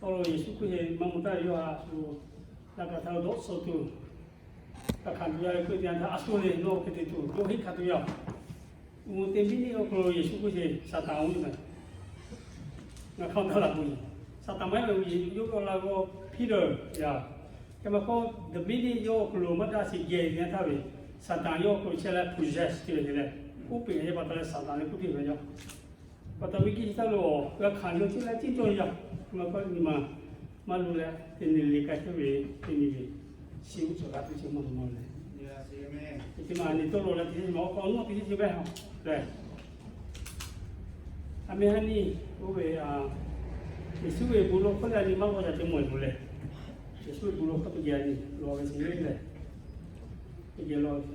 哦，耶稣可以慢慢带有啊，说那个他多手头，他看到要可以他说的那个的都都会看到要，我这边的个耶稣可以撒旦乌的，那看到了不？撒旦买了有个那个 Peter 呀，那么个 the mini 有个罗马的是耶呢他为撒旦有个起来 possess 的嘞，我别人把他撒旦的不听了呀。Patami kita lo, kalau khani tu lah cinta ya, maka ni malu lah, ini lihat tu ini siu surat tu cuma malu lah. Ya, siapa? Itu mana itu lo lah, itu mau kau nak itu siapa ha? Dah. Kami hani, isu bulu kau dah lima kau dah cemui boleh. Isu bulu kau pergi ni, lo ke sini lah. Pergi lo.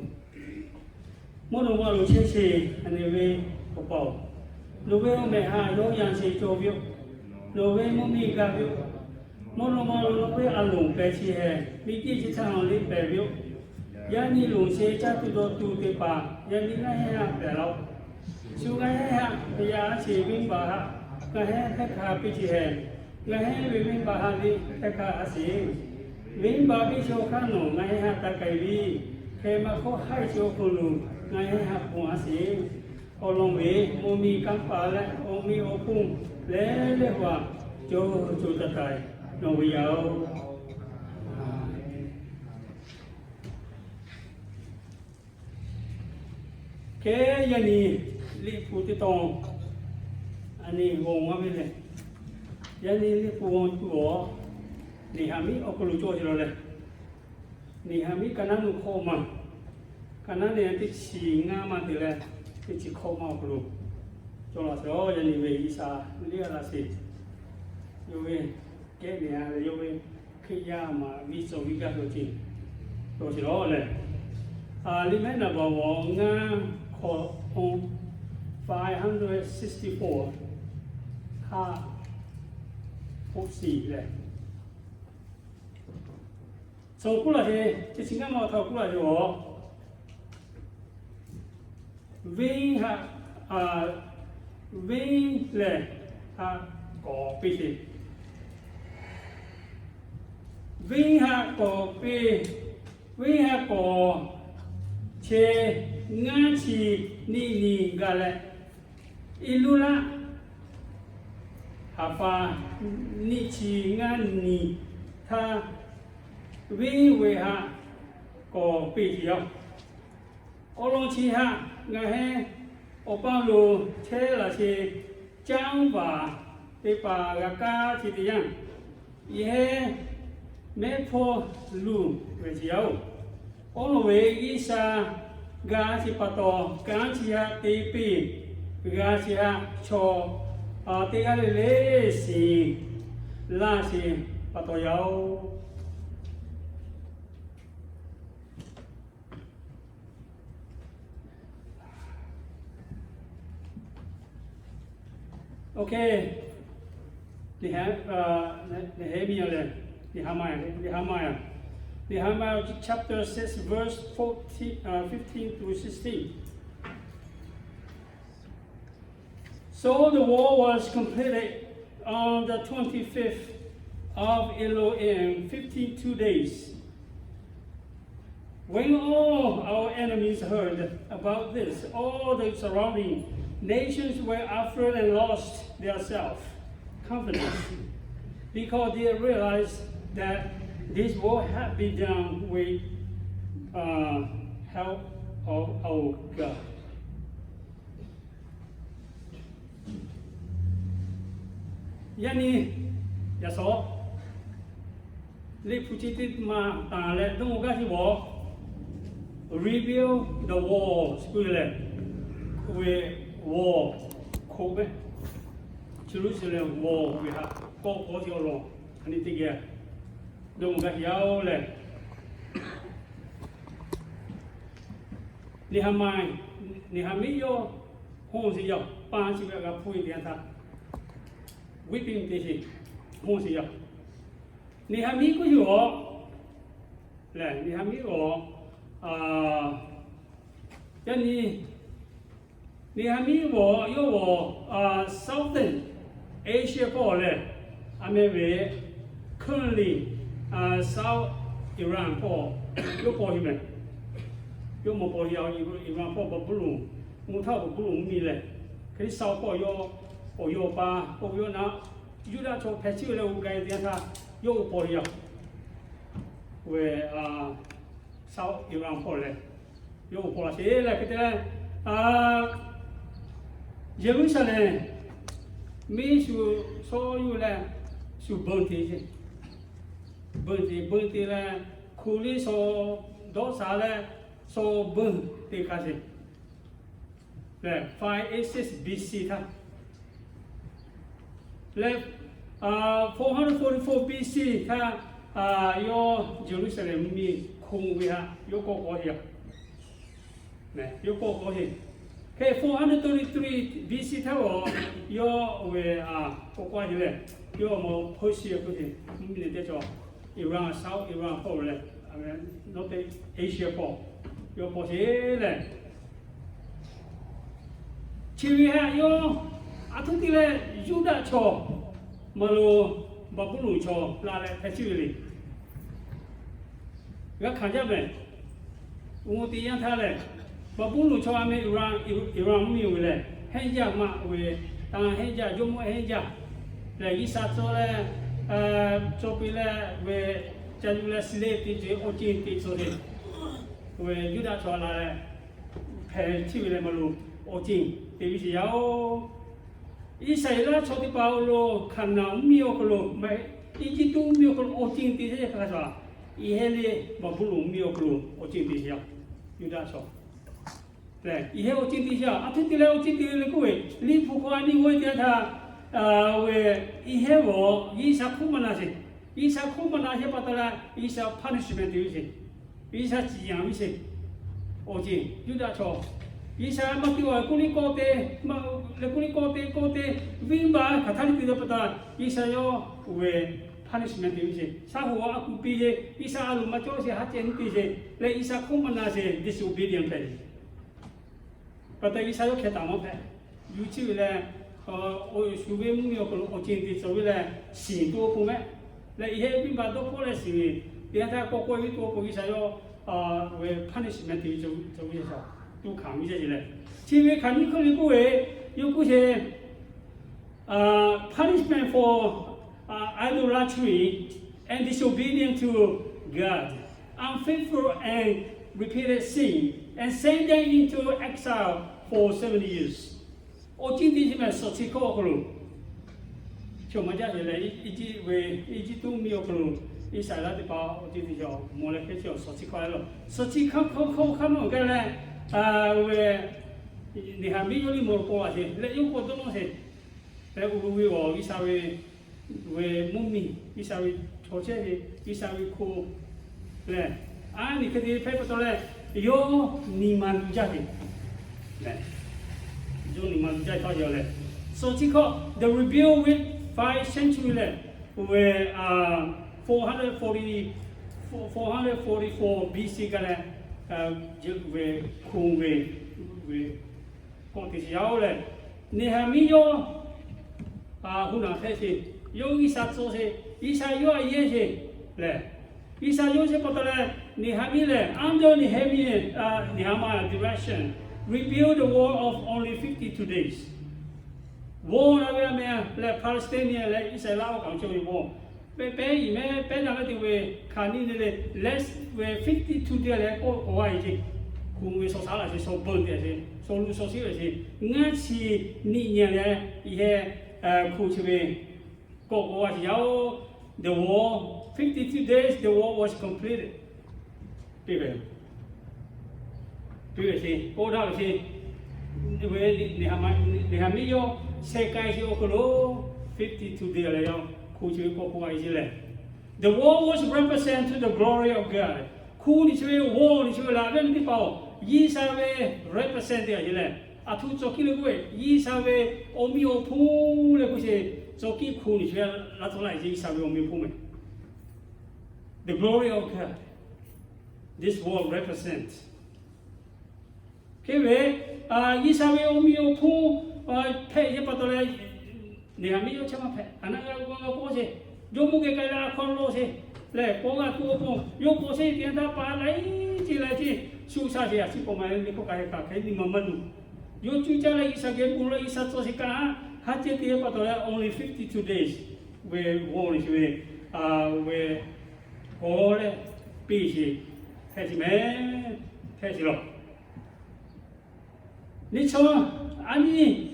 Malu cece, ane kau bau. လိုပဲမဲ့ဟာရောရန်စီကြော်ပြုတ်လိုပဲမမိကပြုတ်မောလုံးမလိုပဲအလုံးပဲရှိဟဲမိတိချချောင်းလေးပဲပြုတ်ယန္ဒီလုံးစေချတူတော်တူတေပါယန္ဒီကဟဲပဲတော့ရှုကဟဲဘုရားခြေဘင်းပါဟာကဟဲဖက်ခါပိချီဟဲငဟဲဝိဘင်းပါဟာလေးဖက်ခါအစီဝင်းပါပိချောခန်းလုံးငဟဲဟာတကိုင်ပြီးခေမခောဟိုက်ချောခုလုံးငဟဲဟာပွန်အစီအလုံးဝေမမီကံပါလဲအမီအဖုံလဲလဲဟွာကျိုးတတိုင်နော်ဝီယောကဲယနီလီပူတီတောင်းအနီဝုံဝမေလေယနီလီပူဝုံတူောနေဟာမီအကလူချိုချလောလေနေဟာမီကနနုခောမကနနေတိစီငါမတိလေ一起靠嘛不如，做了时候人以为一啥，你那是，因为给年因为去呀嘛，为做为家做钱，做是咯嘞，里面那个我啱考564，他复习嘞，走过来的，这新干嘛逃过来的哦。Vinh ha vinh là có bị gì vinh ha có bị vinh ha có chế ngã chỉ ni gà lại ilula hapa ni chỉ ngã ni tha vinh về ha có bị gì không ở long chi ha ngày hè ở bao lô thế là chỉ trang và để bà gà cá chỉ đi ăn ye mấy pho lù về chiều ở lô về ít sa gà chỉ bắt đầu cá chỉ ha tê pi gà chỉ ha cho tê gà lê xì la xì bắt đầu yêu Okay, Nehemiah, chapter 6, verse 15 to 16. So the war was completed on the 25th of Elohim, 52 days. When all our enemies heard about this, all the surrounding nations were afraid and lost their self-confidence because they realized that this war had been done with help of our God. Yani, yaso, li puchitit ma ta le dong ga si wo rebuild the wall school with war, Kobe, Jerusalem war we have go your long, and it again. Don't get yell. Nehemiah, Hose Yap, Pansi Point, whipping this, Hose Yap. Nehemiah, you all, Nehemiah, Jenny. Nehemiah 我Southern Asia 過咧， I mean, currently, South Iran for your boy, your mobile, Iran for Babulu, Mutaba Bulu Mille, can South for your bar, or your now, you not to particular guy, your boy, where South Iran for your boy, like that, Jerusalem, me should show you that. Su bunti, la, kuli so dosa la, so bunti kasi. Le 586 BC ta. Le 444 BC ta yo Jerusalem mi kung wiha yo ko hiya. Ne yo ko hiya. Okay, 433 BC ta wo yo we ko hiya. You are more pushy, Iran, South Iran for I mean, not the Asia for your position. Chiria, yo, I took the Judah cho, Malo, Babulu cho, Lala, Pachuli. You can't have it. Umuti yan tale, Babulu cho, I mean, Iran mule, Henja ma, we, Henja, Jomo Henja. Le isa sole chopile we janule slave ti ojin ti sole we yuda chola le phe chile malu ojin ti bi yao isa ila choti paulo khana mio kolo mai iji tu mio kolo ojin ti se ka sa I hele babulu mio kolo ojin ti yao yuda cho le I he ojin ti yao atu ti le ojin ti le ko we li phu kwa ni we ta tha where Ihevo, Isa Kumanasi, Isa Kumanasi Patala, Isa punishment, Isa Yamisi, Oji, Judacho, Isa Matua, Kulikote, Kulikote, Vimba, Katani Pata, Isa yo, where punishment, Sahua Kupije, Isa Alumachosi, Hatin Pije, Le Isa Kumanasi, disobedient. But the Isa Ketamope, you chill. Suwe mu yo ko ojin ti so le sin to ko me le ihe bi ba do ko le sin ti ta ko ko bi to ko bi sa yo we punishment ti so wi sa tu khang mi je le ti we kan ni ko ni ko we yo ko se punishment for idolatry and disobedience to God, unfaithful and repeated sin, and sent them into exile for 70 years. 我今天是咪十七个个咯？像我家人嘞，一直都没有个咯。一晒了的包，我今天就摸了开就十七块咯。十七块看么个嘞？你还没有你摸过啊？是，那有好多东西，那乌龟哦，一稍微木米，一稍微炒起来，一稍微苦，嘞，你可以拍不到嘞，有你们家的，嘞。 So the rebuild with 5 century where 444 BC gana where Kungwe Contisiaole Nehemiah Huna Hesi Yogi Satsose Isa Yo Yese Le Isa Yose Potale Nehemiah under Nehemiah direction. Rebuild the wall of only 52 days. War le Palestinian le Israel control war. Pay me penalty less where 52 days le or who we so salad so burnt so lose so seriously. Nancy Nian here could go the war 52 days the war was completed. People. Previously, all that was Nehemiah, Sekai Okolo, 52 days, the wall was represented to the glory of God. Who is a wall, is a lot people, Yisawe represented Atu Zoki, Yisawe, Omio Poo, Zoki Kun is not like Yisawe Omio Pume. The glory of God. This wall represents. Okay, Yisawe Omio Poo, pay Yapatole 你还没有这么拍，那个过去，有木给盖拉宽路去，来，过个多步，有过去点他把来去，修啥去啊？去过买你不盖个，开你慢慢路，有住家来一下给过了一下做些干，他这点把到来 only 52 days， we want we we 过了必须开始没开始了，你从安尼。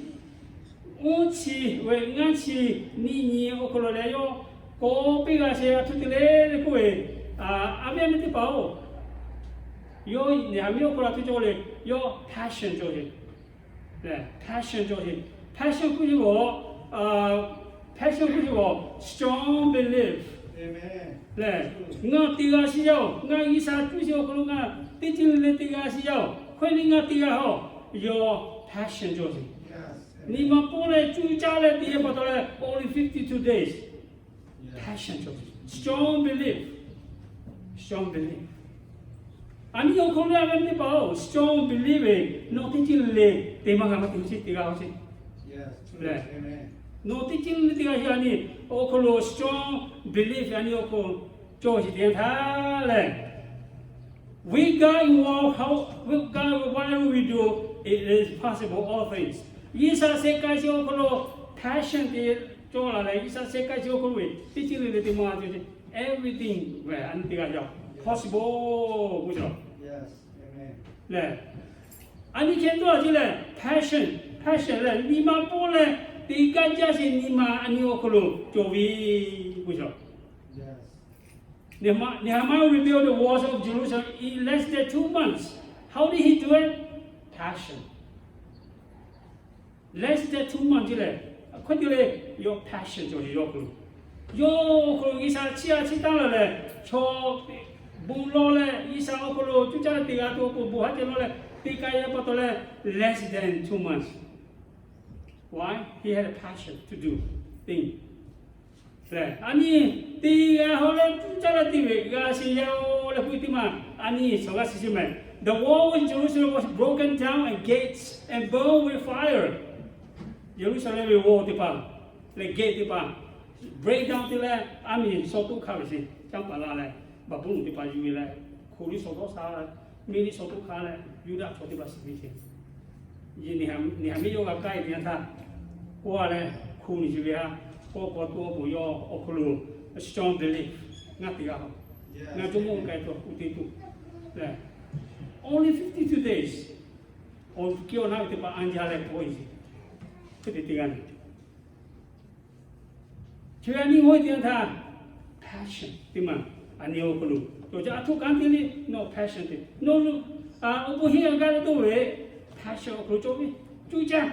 我去为俺去你我可能来哟，个别个些出去来的个阿边的包，有你还没有过来去做嘞，有 passion 做的，对 passion 做的 ，passion 不是我passion 不是我 strong belief， 对，我第二是要，我一下就是可能俺第几年第二是要，可能俺第二好有 passion 做的。你们过来住家来第一把到来 only 52 days， passion 做 strong belief，strong belief。อันนี้有可能俺们包 strong belief， no ที่จริงเลยแต่มา干嘛东西这个好些，对，no ที่จริง这个是你有可能 strong belief， อันนี้有可能做是点他嘞。We got involved how we got whatever we do, it is possible all things。一下世界上可能 passion 的做下来，一下世界上可能第几类的地方就是 everything， 喂，安这个叫 possible， 不是？ Yes, amen。来，安你看多少钱嘞 ？passion 嘞，你妈不嘞？第一个就是你妈安你有可能就为不是？Yes。你还没有 rebuild the walls of Jerusalem in less than 2 months. How did he do it? Passion。Less than 2 months 嘞，快点嘞，有 passion 就是有可能，有可能一下去到了嘞，从不老嘞，一下可能就叫第二多不还见了嘞，第个也不到嘞 less than 2 months。Why? He had a passion to do thing。对，安尼第二后来就叫了第二个是要来不的嘛，安尼什么事情没 ？The wall in Jerusalem was broken down and gates and burned with fire。耶路撒冷的wall地方，那 gate 地方 break down 的嘞，阿米首都卡的是，像把那嘞，把不弄地方有嘞，苦里首都啥嘞，米里首都卡嘞，有的首都把事情。你还没有个改变它，我嘞苦里是啥？我多不要，我可能 strong belief， 那第二好，那中国改做不对多，对 ，only 52 days， 我叫那个地方安家来过一些。这个地方，就按你会讲他 passion 对吗？按你有可能，就叫阿土干的哩 no passion 的 no 我不喜欢干的都为 passion 可做的，就这样，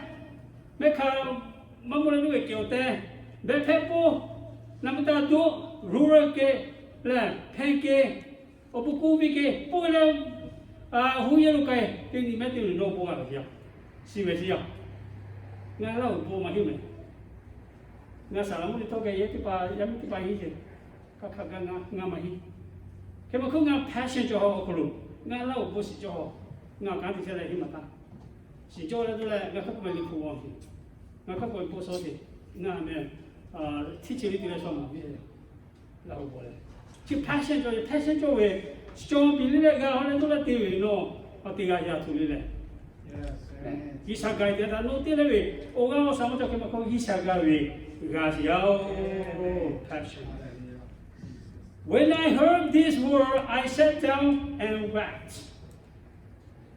没看慢慢的就会叫的，没拍过，那么大多 rural 给来拍给，我不顾比给，不了胡言乱语，给你们对老婆啊不行，是不是呀？ngã là bộ mà hiểu này, ngã sản phẩm thì tôi cái gì bà yếm thì bà gì chứ, các ngã mà hiểu, cái mà không ngã passion cho họ có luôn, ngã là bộ sĩ cho họ, ngã cái thì sẽ là hiểu mà ta, sĩ cho là ngã không phải đi phụ hoàng thì, ngã không phải bộ số thì, ngã này thị trường thì là sao mà biết là bộ này, chứ passion cho về, cho bị cái ngã họ là tôi là tiêu về nó, họ tiêu cái gì thu lên. 이사가에 대한 노티레비 오가오 사무자 kemak 이사가에 가시ao passion. When I heard this word, I sat down and wept.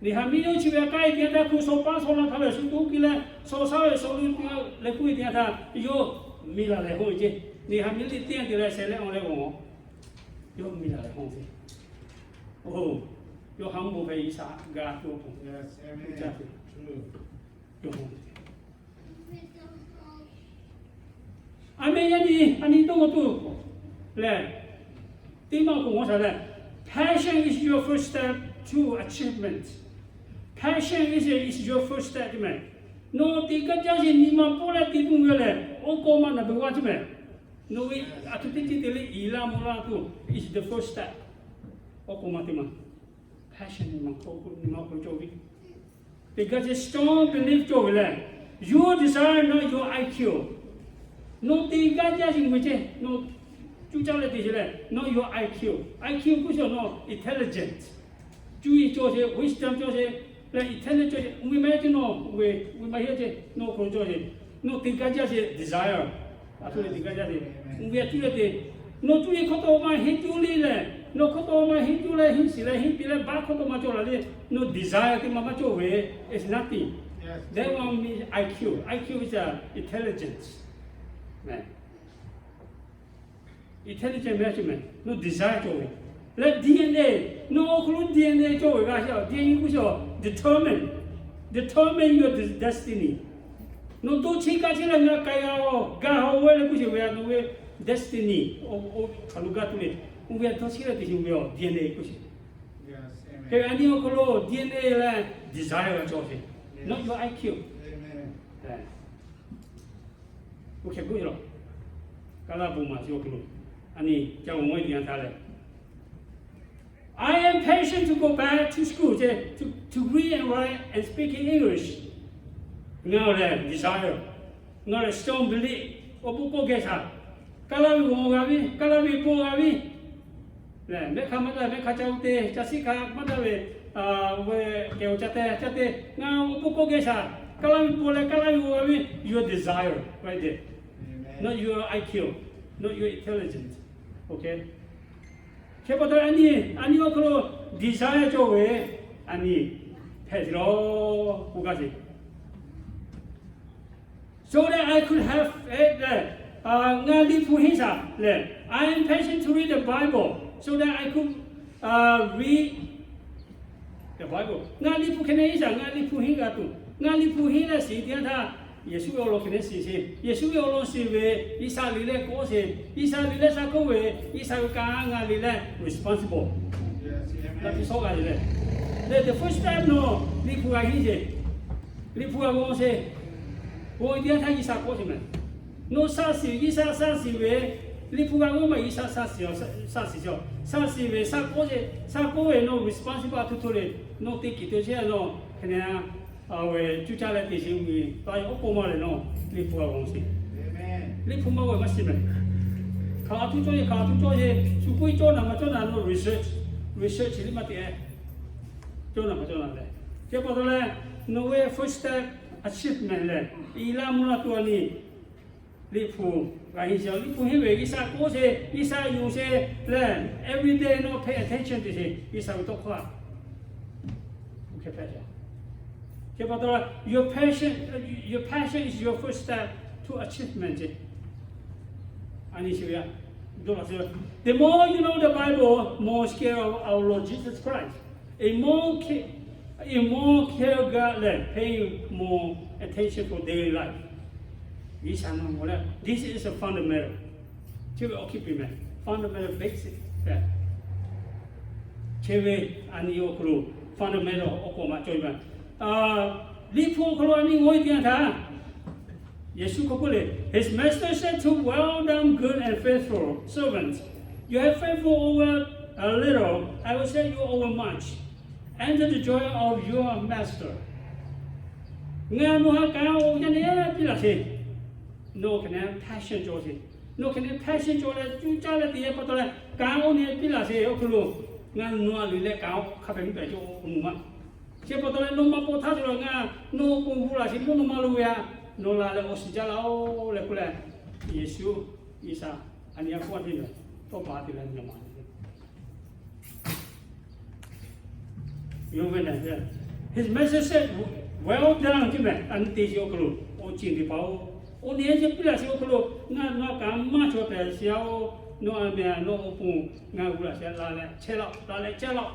Ni hamino chiwe kai dia ta ku so pa so la thale su tu ki le so sa le so lu le ku dia ta yo mi la le ho je ni hamino ti tian ti le se le on le wo yo mi la le ho je oh yo ham bo fe isa ga to po yes amen 아니 또 네. 띠만 공사래. Passion is your first step to achievement. Passion is your first step, man. No, tiga jadi lima pula tipu gale. Oko mana berwajib man. No, atu titi tili ila mula tu is the first step. Oko mati man. Passion lima ko jowi. Because it's strong belief jowi le. Your desire, not your IQ. no the gaja which no chú cháu là gì vậy? No your IQ cũng no intelligence. Chú ý cho gì, wisdom cho gì, là intelligence cho gì. We may no, we may hear gì, no con cho gì, no the gaja gì desire. À thôi the gaja gì, we chú là gì, no chú ý khó mà hết chú đi là, no khó mà hết chú là hết gì là hết bị là ba khó mà cho là đi, no desire cái mà cho về is nothing. That one means IQ. IQ is intelligence. Man. Intelligent measurement, no desire cho it. Let DNA, no include DNA cho it. DNA is determine your destiny. No do chika chila nga kaya o gaho wele kusi we no we destiny o kaluga tu le. We are tosira tisi we DNA kusi. Yes, amen. Kaya ani o kolo DNA la desire cho it. Not your IQ. Amen. Okay, good lo. Kala buma si o kolo. I am patient to go back to school to read and write and speak in English. Now the desire, not a strong belief. Opuko gesa. Kalawi wongawi, kalawi pogawi. Le me kamata me kachaute chasika matawe we chate now opuko gesa. Kalawi pole kalawi wongawi. Your desire right there, not your IQ, not your intelligence. Okay. Kepada ani okolo desire jowe ani pedro bugasi. So that I could have ngali puhisa le. I am patient to read the Bible so that I could read the Bible. Ngali puhina isa ngali puhinga tu. Ngali puhina si dia tha. Yesu yo lo kene si si Yesu yo lo si we isa lile ko se isa lile sa ko we isa ka nga lile responsible. Yes, amen. La so ga lile. The first time no li pu ga hi je li pu ga mo se wo dia tha isa ko se me no sa si isa sa si we li pu ga mo ma isa sa si we sa ko we no responsible to le no te ki te je no kene we chú cha lại thì xin vì tại ốc cô mà nó đi phù hợp công sĩ, đi phù hợp với gì vậy? Khảo thu cho gì, chú quý cho nào mà cho nào nó research thì mà thế, cho nào đấy. Thế bắt đầu là nó về first step achievement là, ý là muốn là tuổi này đi phù và hiện giờ đi phù hiện về cái sao cố gì, cái sao dùng gì là every day nó pay attention thì gì, cái sao tốt quá, ok phải chưa? Your passion is your first step to achievement. The more you know the Bible, more scared of our Lord Jesus Christ. A more care God pay more attention for daily life. This is a fundamental. Fundamental basic. Fundamental. His master said to well done, good and faithful servants, you have faithful over a little, I will set you over much. Enter the joy of your master. No can have passion Josie. No can have passion Josie. Siapa tahu no mampu thắt rồi nga no cùng vui là chỉ muốn no malu ya no là le osija la o le kule Yesu Isa anh em quan đi rồi to ba thì là nhiều mà you win his message said well done chứ mẹ anh tí xíu cái luôn ô chín thì bảo ô nhớ chứ biết là xíu cái luôn nga nó cảm mà cho bé xíu nó mẹ nó bùng nga vui là sẽ là che lọ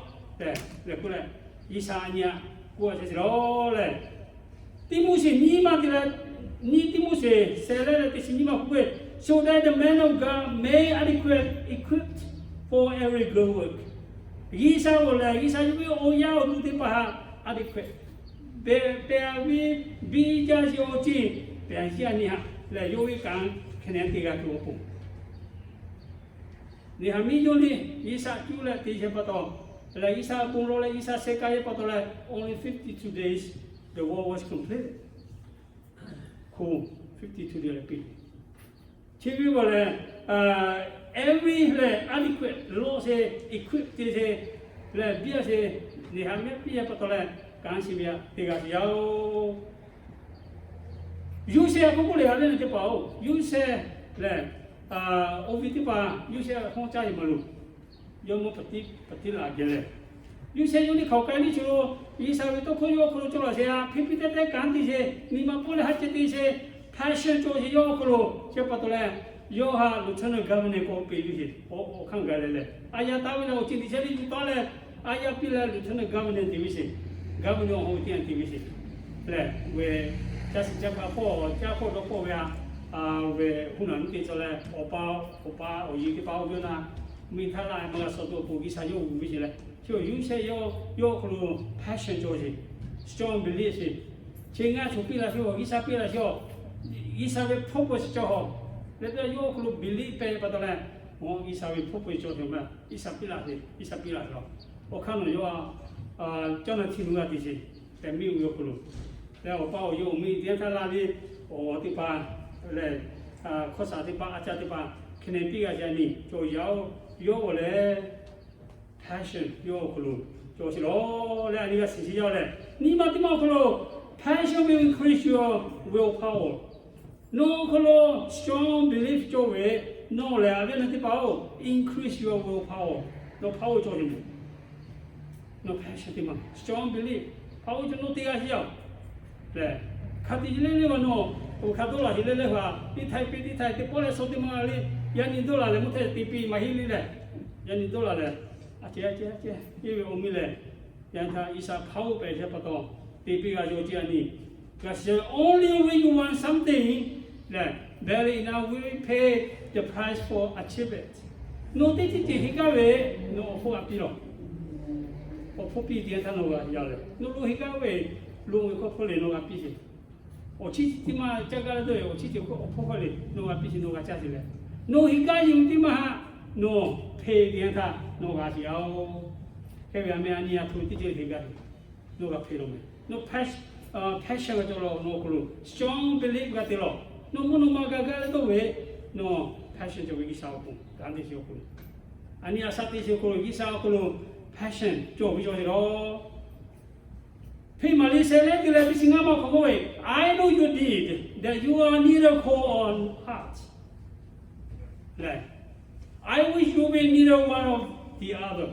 để kule Isanya kuat sesuatu le. Timusi ni mati ni timusi selera tisi ni makue. So that the man of God may equipped for every good work. Isa juga oya untuk tipa adequate. Be bija si oci be sia ni ha le yoi kang kena tiga tu pun. Ni hami joli Isa juga tisi patong. Like Isa Pumlo, like Isa Sekaya Patola, only 52 days the war was completed. Cool, 52 days repeat. people every adequate law say equip say bia say ni hamia bia patole kansi bia tiga yao you say aku boleh ada nanti pau you say oviti pa you say hong chai malu yo mo pati lagi le you say you ni kau kai ni chulo isa itu kau yo kau chulo saya pipi tete kanti say ni ma boleh hati ti say passion cho yo kau siapa tu le yo ha lieutenant governor ko pe you o khang ga le aya ta we lo chin ti chali tu le aya pi le lieutenant governor ti wi say governor ho tian ti wi say le we just japa po ja po do po ya we hunan ti cho le opa o yi ki pa o na mi tha la ma so to ko gi sa yo wi say le就有些要可能 passion 做些 strong belief 些，情感出比了些，一下比了些，一下为 purpose 做好，那个要可能 belief 被不得了，我一下为 purpose 做什么，一下比了些，一下比了些，我看到有叫那听懂了这些，但没有可能，然后把我有每天他那里我的吧来考察的吧，阿家的吧，可能比个些呢，就要我来。passion 有可能就是咯，来你个事情要来，你嘛怎么可能 passion will increase your willpower， no 可能 strong belief 作为 no 来，别人的包 increase your willpower，no power 做什么 ？no passion 的嘛 ，strong belief power 就 no 第二条，来，看第一类的话 no， 我看多了一类的话，你太的过来说的嘛哩，人家多了嘞，我太比嘛稀哩嘞，人家多了嘞。这，因为我们嘞，让他一下跑白些不到，对比个就这样的，可是 only when you want something， 嘞 ，very now we pay the price for achieve it。no 这个位 no 不阿比咯，我不比点他那个要嘞 ，no 这个位，路我可能那个比些，我去的嘛这个对，我去的我可能那个比些那个价钱嘞 ，no 这个用的嘛 ，no。pay 点他，那个是要，这边没你要投资这个，那个 pay 了没？那 passion 个做了，那个咯 strong belief 个对了，那么个都为，那 passion 就为少个，干的少个，啊你要啥的少个，一少个咯 passion 做为就是咯。譬如你现在来新加坡可不为 I know you did that you are neither cold or hot， 来。I wish you were neither one of the other。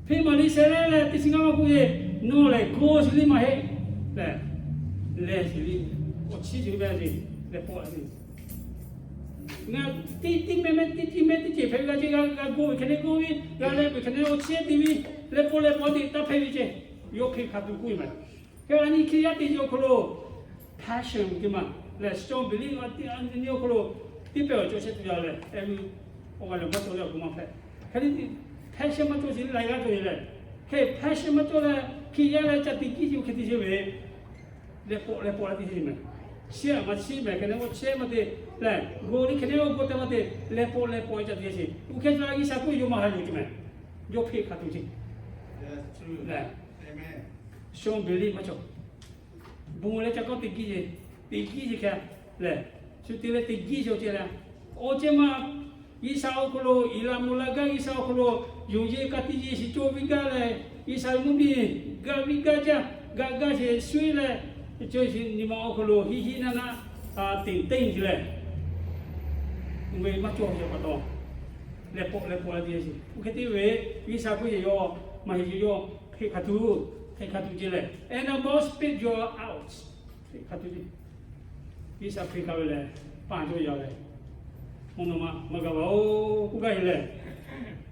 譬如你现在来新加坡过来，弄来高是你嘛嘿，来是你，我吃就来是来播是。那弟妹这陪个这个过肯定过去，来肯定我吃的来播的，他陪你去，有陪看都贵嘛。可你去一点就可能 passion 的嘛，来 strong belief 你有可能。第八就是这样嘞，我讲了，做了不麻烦。可你拍什么做事来个做嘞？可拍什么做嘞？去原来在地基就去地些位，来播了地些么？写嘛，可能我写嘛的，来，我你肯定我播的嘛的，来播在地些。我看到一下过有嘛还有什么？有配看东西。来，兄弟嘛做，不来这个地基看来。就对了，第几就这了。我这嘛，一烧可罗，伊拉木拉个一烧可罗，用这个地基是做比较嘞，一烧木比，个比较这，个是水嘞，就是你们可罗，那顶起来，因为嘛做些不多，来播了这些，我看这位一烧可以要，嘛是要配卡图这嘞，and the more speed you out， 配卡图这。一下配合来，帮助要来，我那么个哦，不该来。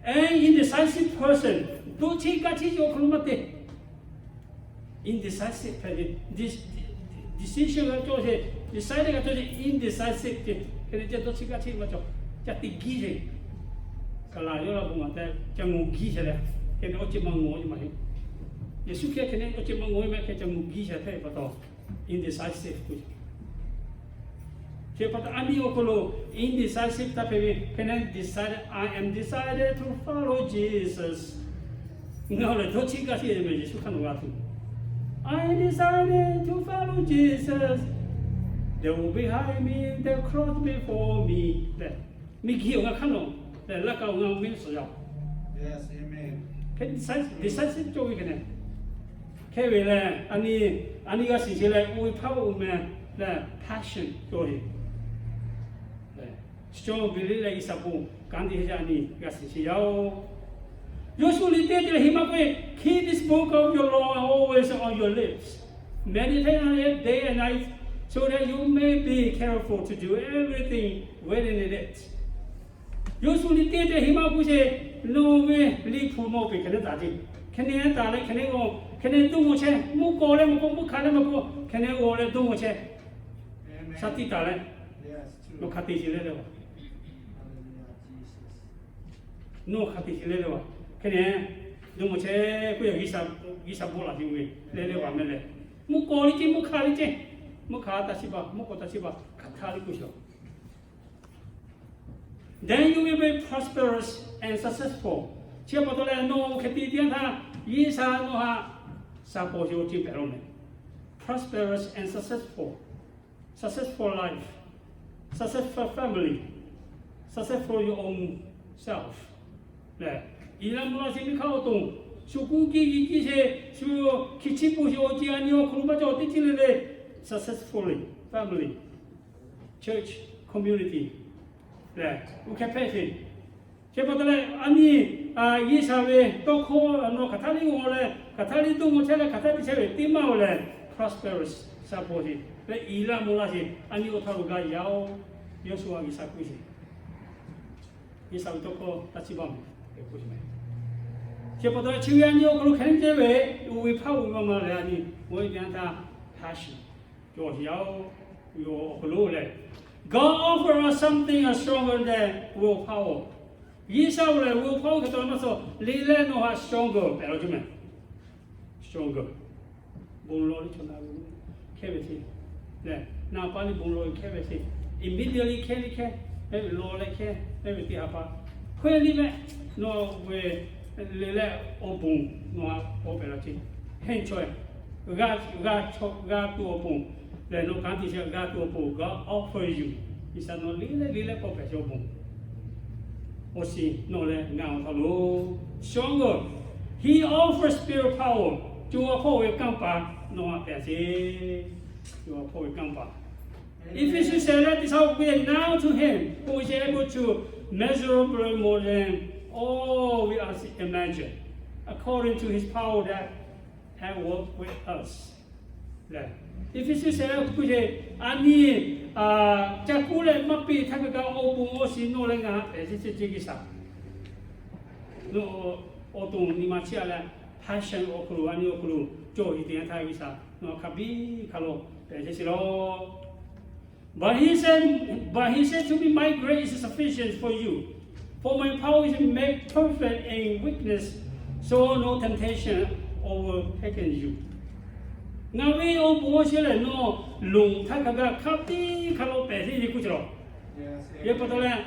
An indecisive person， 都这个就可能么的。indecisive decision 个做些 ，decide 个做些 indecisive 的，可能这都这个么做，这第几些，个啦有了不嘛的，这我几些嘞，可能我这么我就嘛的，也是可能我这么我嘛，可能我几些太不到 indecisive 的。Siapa ani okolo indecisive tapi kena decide I am decided to follow Jesus. Ngala tu cika sih macam Yesus kan waktu. I decided to follow Jesus. they will behind me, they cross before me. Me kill nga kano, la ka nga min so yaw. Yes, amen. Cái decisive cho cái này. Cái về là anh cái sự là ui power mà là passion cho đi. Strong belief là isabu, kandi hay anh cái sự yaw. Usually they tell him, keep this book of your law always on your lips. Meditate on it day and night so that you may be careful to do everything written in it. Usually they tell him, no way, leave for more people. Can you enter it? Can you go? Can you do what you move? Go and move. Can you go and do what you Sati Tale? Yes, true. No Katishi level. No Katishi level. Can you do what you Isabola? You will one minute. Mukoliti, Mukaliti, Mukata Siba, Mukota Siba, Katali Kusho. Then you will be prosperous and successful. Chiapatola no Katidiana, Yisa Noha, Sapo Yoji Perone. Prosperous and successful. Successful life. Successful family. Successful your own self. Ilamura Simikautum. Sukuki, Su Kichipu, Ojianio, Kurumajo, Tichile, successfully, family, church, community. Capacity. Chepatale, Ani, Yisawe, Toko, no Katali, Katali, Dumotella, Katali, Tima, prosperous, supported. Let Ila Mulasi, Ani Otaruga Yao, Yosua Isakushi. Yisaw Toko, Tachibam. Chepatale, Chianio, Krukenjeve, we power Mamma, we can't passion. Your Yao, your Glule. God offers us something stronger than willpower. Yisrael willpower is also Lila no has stronger, Belgium. Stronger. Bonlori to cavity. Now, Pani Bonlori cavity. Immediately can, every law like everything apart. When you no way, Lila open, no open. Henchoy. God to open. There no country shall God to open. God offers you. He said, no, Lila, open. Osi, no, now, hello. Stronger. He offers spirit power. To a poet camper, no, appears. To a poet camper. If you say that is how we are now to him, who is able to measurably more than all we are imagine, according to his power that have worked with us. If you say, I need Jakule Mapi Taka Obu Osi no Lenga, as it is Jigisa. No Auto Nimachia, Passion Okulu, Ani Okulu, Joy, the Antavisa, no Kabi, Kalo, as it all. But he said to me, my grace is sufficient for you. For my power is made perfect in weakness, so no temptation overtaken you. Now we all watch it no long Takaga Kapi Kalo Pesi Kuchro. Yepatola,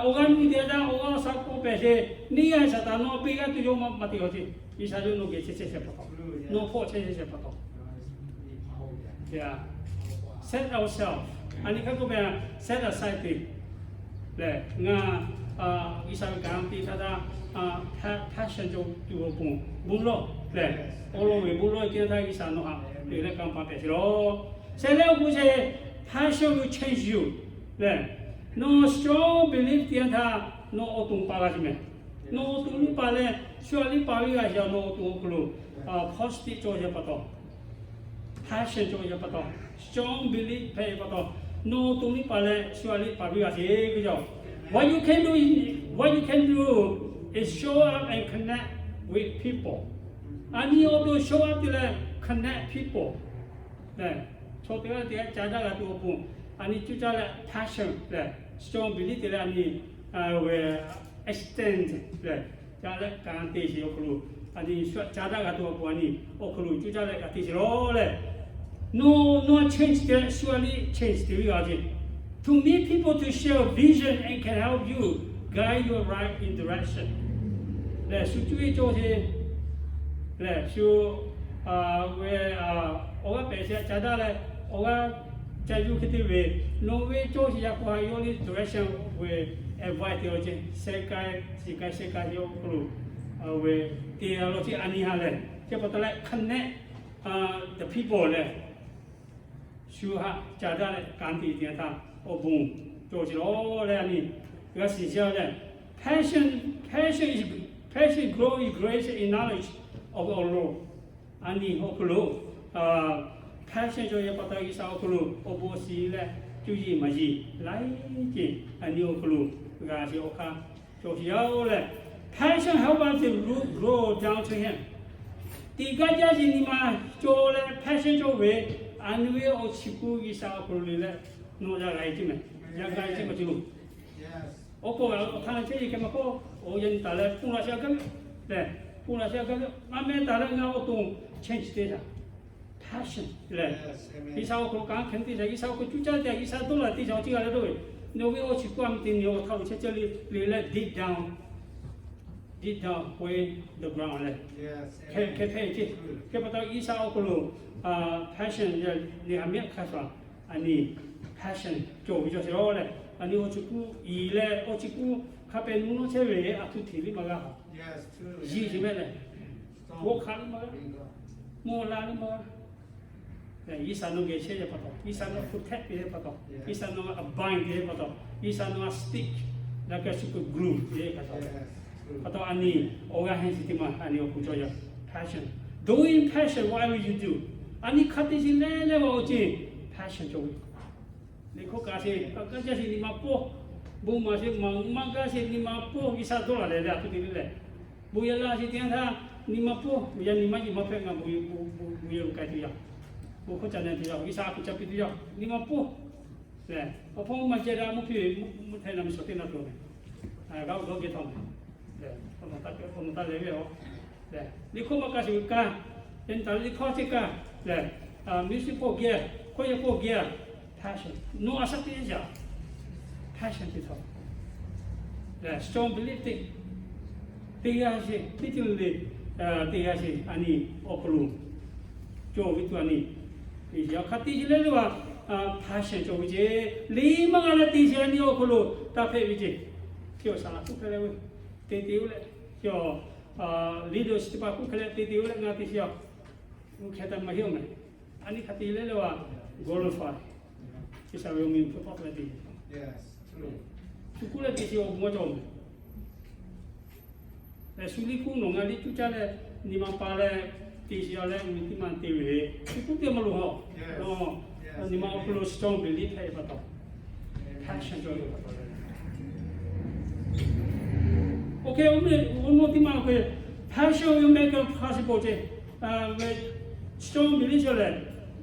Ogan Media, Oga Sako Pesi, Nia Satano, Piga to Yoma Matiosi, Isajuno gets a no four changes a pato. Yeah. Set ourselves. And you set aside the Isagan, passion to open. Bulo, all over Bulo, Isanoha, the Lecampa. Say, passion will change you. No strong belief, the entire no autumn paragment. No to Pale, surely Paria, no to glue, positive Georgia Pato. Passion Georgia Pato. Strong belief, pay Pato. No to Pale, surely Paria. What you can do is show up and connect with people. And you also show up to connect people. So they are Jada to open. And it's just passion, strong belief that I will extend Jada can't teach your clue. And it's Jada to open Okulu, Jada teach all. No change there, surely change the reality. To meet people to share vision and can help you guide you right in direction. Situation where Oga Pesha Chadale, Oga Jaju Kitiwe, Norway, Georgia, Ohio, direction where advise theology, Sekai, Yokuru, where theology Anihale, Japatala connect the people there. Shuha, Jada, Kanti, Diata, Obun, Georgia, all that I mean. Because it's passion growing grace in knowledge of our Lord. Ani Hokulu, passion joy pata isa Hokulu, Obosi, Juji Maji, Laiki, and Yokulu, Gazi Oka, Josiole. Passion help us to grow down to Him. The Gajas in my Jole, passion joy, and we all Chiku is our Kulile, no Jagaitime, Jagaitime. Oko kana cheji kema ko oyen tale pula sia kan le pula sia kan ame tale nga otung change data passion le isa ko kan khen ti isa ko chu cha de isa to la ti jao ti ga le do no we o chi kwam tin yo thau che che li le deep down way the ground le ke ji ke pa ta isa ko lo passion le ha me kha sa ani passion jo bi jo se ro le ani ochiku ile ochiku kape nuno chewe atu thili maga yes true ji jimele wo khan maga mo la ni maga isa no ge che pato isa no protect be pato isa no bind be pato isa no stick la ka suku glue be pato ani oga hen sitima ani okujoya passion doing passion whatever you do ani khati ji le wo chi passion jo Liko kasi kerja sini mampu, bu masih mangga sini mampu bisa tu lah dah tu diri le. Bu ialah si tiang tha ni mampu, yang ni maju mampu ngam bu yang kai tu ya. Bu kau jangan tu ya, bisa aku capai tu ya, ni mampu. Le, apa pun macam dah mampu, mungkin nama sotin atau le. Kau kita tahu. Le, kamu tak lewat oh. Le, liko makasih ka, yang tadi liko cika. Le, mesti pergi, kau yang pergi. Passion. No asakti aja. Passion itu. Strong belief ti. Tiga sih, titul le. Tiga sih, ani okulu. Jo itu ani. Ia kati je le wa passion jo je. Lima kali ti je ani okulu. Tapi je. Kyo salah tu kalau titiu le. Kyo leadership aku kalau titiu le ngati siap. Mungkin mahir me. Ani kati le wa glorify. Kita yang apa lagi? Yes, true. Sukulah kisi orang macam. Sulit pun orang ni tu cara ni mampu le kisi orang mesti mati we. Itu dia malu ho. No, ni mampu lo strong belief hai betul. Passion joy betul. Okay, umur ti malu ke passion you make it possible je. Strong belief je.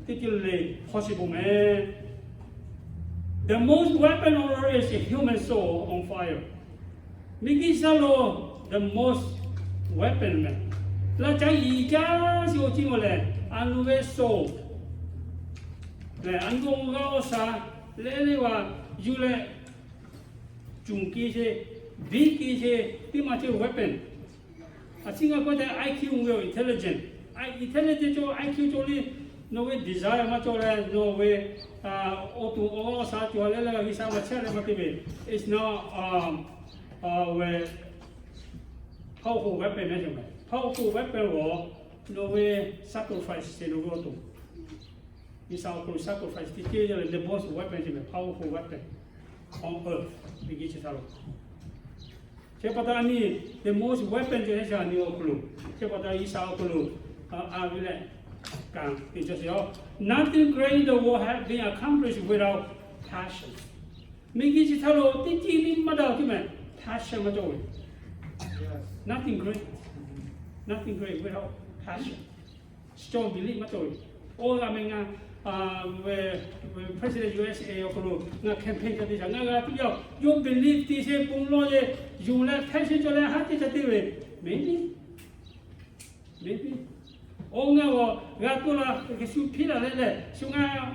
Titil le possible me. The most weapon on earth is a human soul on fire. Miki salo the most weapon man. La chai ija si ochi mo le anu ve soul. Le anu nga osa le wa you le jungki se biki se ti ma che weapon. Asinga ko the IQ will intelligent. Intelligent jo IQ jo li no way desire ma jo le no way auto all such wala la visa macam apa tibe is now where powerful weapon macam powerful weapon wo no way sacrifice se no go to visa ko sacrifice ti the most weapon je powerful weapon on earth bagi kita tahu siapa tahu ni the most weapon je ni okulu siapa tahu isa okulu avile kan itu saja. Nothing great will have been accomplished without passion. Mungkin kita lo tinggi ni mana tu man passion macam tu. Nothing great without passion. Strong belief macam tu. Orang menga President USA okolo ngah campaign tadi saya ngah tu you believe di se punglo je you la passion je la hati jadi maybe. Onga wo gakula kesu pila le sunga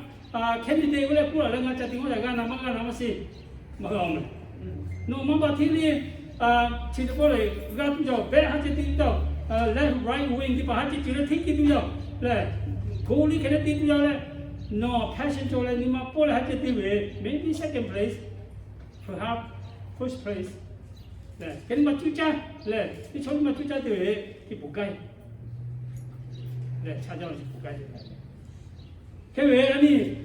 candidate wala pula la ngaca tingo la nama si magam no mamba tili chile pole gatu jo be hati tinto left right wing di pa hati chile thik tu jo le goli kene ti tu jo le no passion to let Nima Paul had to do it, maybe second place, perhaps first place. Can Matucha, let the Chol Matucha do it, people guide. Let Chadon guide. Can we any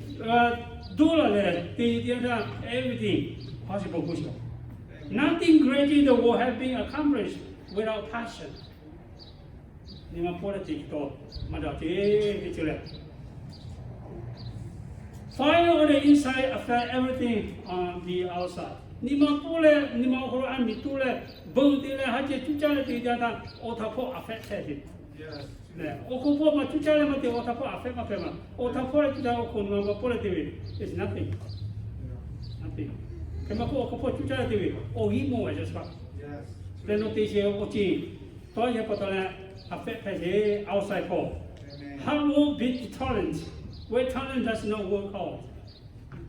dollar the everything possible push. Nothing great in the world has been accomplished without passion. Nima politics to Madate. Fire on the inside affect everything on the outside. Nima pole, Nima Horo and Mitule, Bundile Haji Tuchality that Otapo affected. Yes. Okopo Matuchalama, Otapo affect my family. Otapo to the Okonoma politics is nothing. Nothing. Kamako Okopo Tuchality, or he more as well. Yes. The notation of Ochi, Toya Potala affect outside for. How will be talent? Where talent does not work out.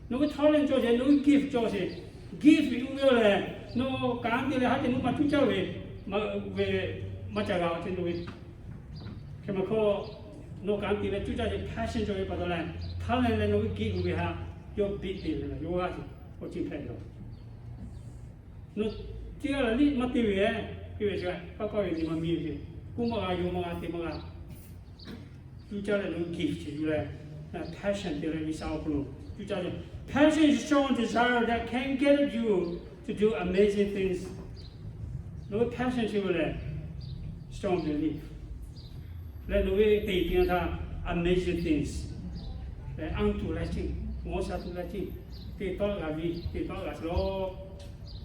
No talent, George, no gift, George. Give you will no can't have to move to Joey, Machaga, and with Kamako, no can't let you judge passion joy for the land. Talent and no give we have your big deal, you are what you pay. No, dear, lead material, you is right, Papa is in my music. Kuma, you are Timora. You judge no gift, you have passion till it is our blue. You judge. Passion is strong desire that can get you to do amazing things. No passion you will strong belief. Let the way they think amazing things. They unto letting, most to letting. They thought of me, they thought as law.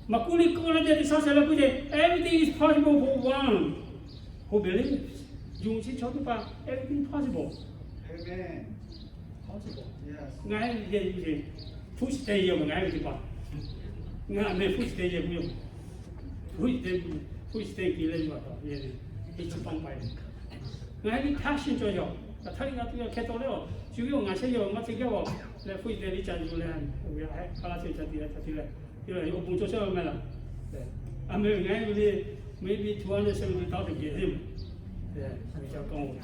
Makuli Kola de Sasala, everything is possible for one who believes. You see, talk about everything possible. Amen. Possible. Yes. Push the young and everything. Not may push the young. Push the killer. It's a pump. I have passion to you. But telling up your kettle, you I say you're much ago. Let push the rich and you land. We are classes at the Atila. You know, open to show melon. I'm maybe 270,000 get him. We shall go.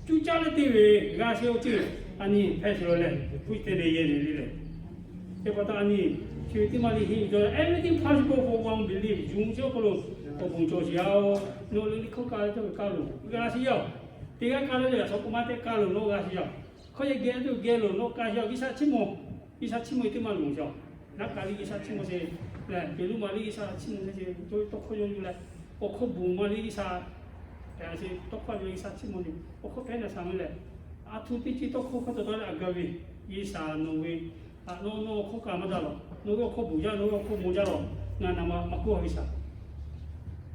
Two charity, Gasio too. Ani petrol, put the year. Ani, everything possible for one believe. Jung Jokolo, Open Josiao, no little car to Carlo. Garcia, the Carlo, Socomate Carlo, no Garcia. Coy get to Gelo, no Garcia, Isachimo, Isachimo Timalujo. Not Kali Isachimo say, Pelumali is a Chimo, Tokoyo, or Kobu Mali is a Tokyo Isachimo, or Copena Samile. Atuti to coca to Agavi, Isa no way, no coca madalo, no cobuja, no comujalo, Nana Mako Isa.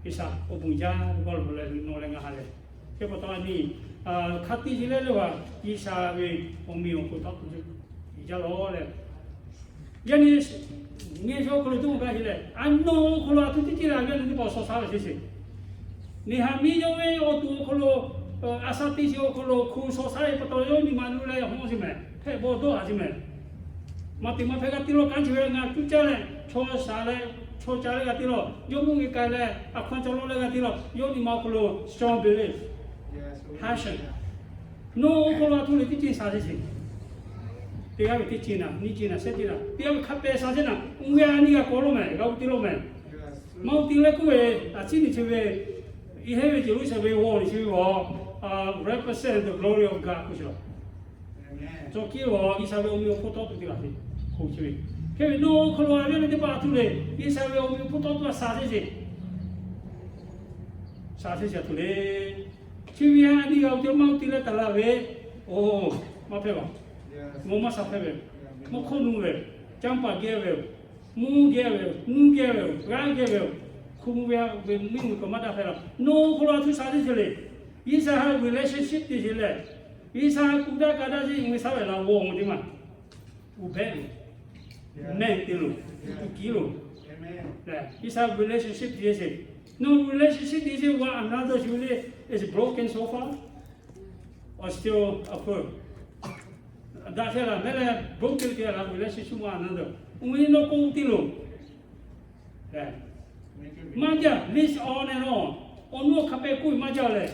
Isa, Obuja, Golbole, no longer Hale. Kepotani, Kati Gileva, Isa, Omio, put up to Jalole. Yanis, Nijo do Gahile, and no Colatuti, I get the boss of Salasi. Nihamino way or to Colo. Asatisi okolo kuso sai patoyo ni manula ya honsime pe bodo azime mati mapega tiro kanjwe na tuchale cho sale cho chale gatiro yomungi kale akwancholo le gatiro yoni makolo strong belief passion no okolo atuli tichi sadisi tiga tichina ni china setina tiga kape sadina unga ni ga kolome ga utilome mau tile kuwe achini chiwe ihe Jerusalem war chiwe represent the glory of God. So, Kilo is a will put up to the country. Can no colonial debate today? Is a will put up to a sausage. Sausage today. Chivia, the out your mouth, let alave. Oh, Mapeva. Moma Sapeve. Mokonue. Jampa gave. Moon gave. Moon gave. Grand gave. Kumia will mean with Commander. No colonial sausage. Is a relationship is elect. Is a Kuda Kadaji in Misala Wong Dima. Ubedi. Nentilu. Kilo. Is a relationship is it? No relationship is it one another really is broken so far? Or still occur? That's a mele broken relationship one another. We know Kutilo. Maja, list on and on. On no Kapekui Majale.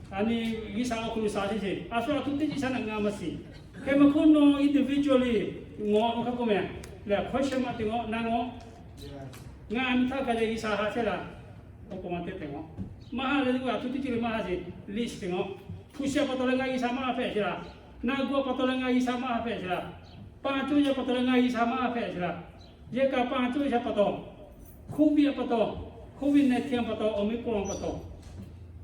Ani gisa aku lu sahaja je. Asal aku tu je sana ngamasi. Kema kuno individually ngok aku me. Le question mati ngok nango. Ngam tak ada gisa hasil lah. Aku mati tengok. Mahal lagi aku tu je mahal je. List tengok. Pusya patolan lagi sama apa je lah. Nagua patolan lagi sama apa je lah. Pancu je patolan lagi sama apa je lah. Jika pancu je patol. Kubi patol. Kubi netiang patol. Omikron patol.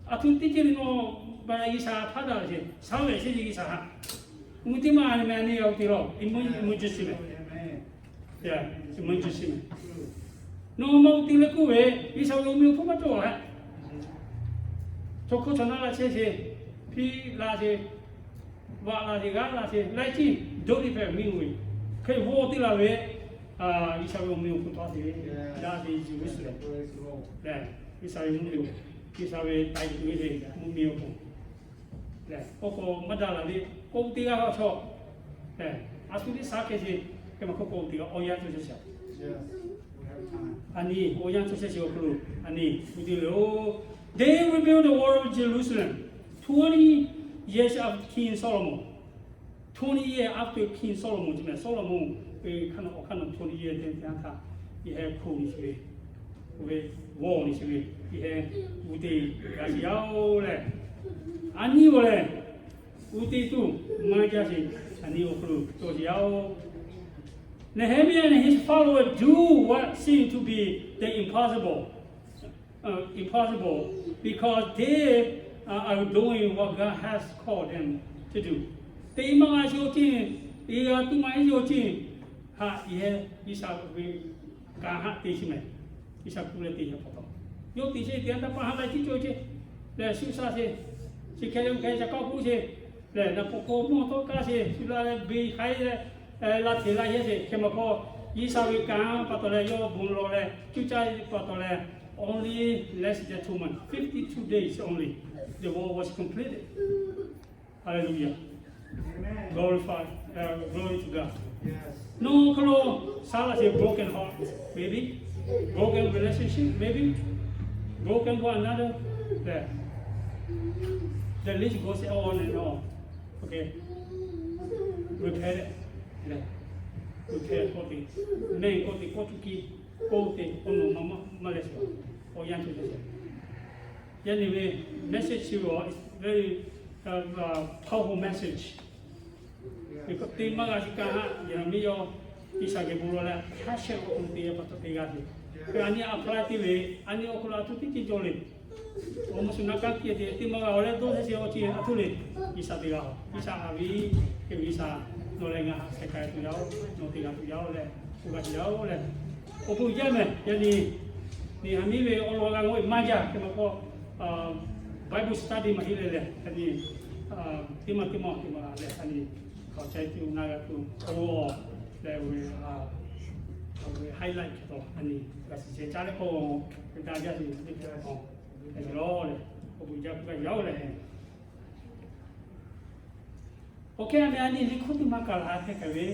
Atun tikin no bagi sah pada je, sampai sini sah. Mungkin mana ni awak tiro, imun jusi me, ya imun jusi me. No mau tinggal kuwe, bisa umi aku macam apa? Cokok cina lah je, pi lah je, wak lah je, gal lah je, lagi dori pe minggu. Kau wo tinggal we, bisa umi aku tahu je, dah je jusi le, dah bisa umi. Kisawe tai tu je, mumi aku. Le, koko madala ni, kau tiga hal so. Le, asal ni sakit je, kema koko tiga oya tu je. Ani oya tu je aku. Ani, betul lo. They rebuilt the wall of Jerusalem 20 years after King Solomon. 20 years after King Solomon, je. Solomon, kan 20 years dia tak, dia cool ni je. Uwe wall ni je. Ihe uti kasih jauh le, ani boleh uti tu macam si ani oklu tu jauh. Nehemiah and his followers do what seemed to be the impossible because they are doing what God has called them to do. Tapi mana syotin, ia tu mana syotin, ia bisa kahak tisme, bisa kulit tisme potong. Yo ti se tiang tak paham lagi tu je, le susah se, si kerja cakap aku je, le nak pokok mu tu kasih, sudah le bi kai le, latih lah je, kemako isawi kang patole yo bunlo le, cucai patole only less than 2 months, 52 days only, the war was completed. Hallelujah. Glory to God. No, kalau salah se broken heart, maybe broken relationship, maybe. Broken one another, there. The list goes on and on. Okay. Repair it. There. Repair koti. Name koti koti ono mama Malaysia. Or yang tu saja. Anyway, message you is very powerful message. Because tema kasih kahak yang miyo bisa keburulah hasil untuk dia patut tinggal. Ani apply tiwe, ani okula tu titi jole. Omo sunaka kia dia ti mga oleh tu sesi oci atule. Bisa tiga, bisa awi, ke bisa nolenga sekai tu jauh, no tiga tu jauh le, bukan jauh le. Opu jame, jadi ni kami we orang orang maja ke mako Bible study mahile le, jadi timah le, ani kau cai tu naga tu, le we highlight tu, ani kasih cari ko kita aja sih, kita ko, jauh le, opu jauh le. Okey, ani ni kau tu makal hati kawe.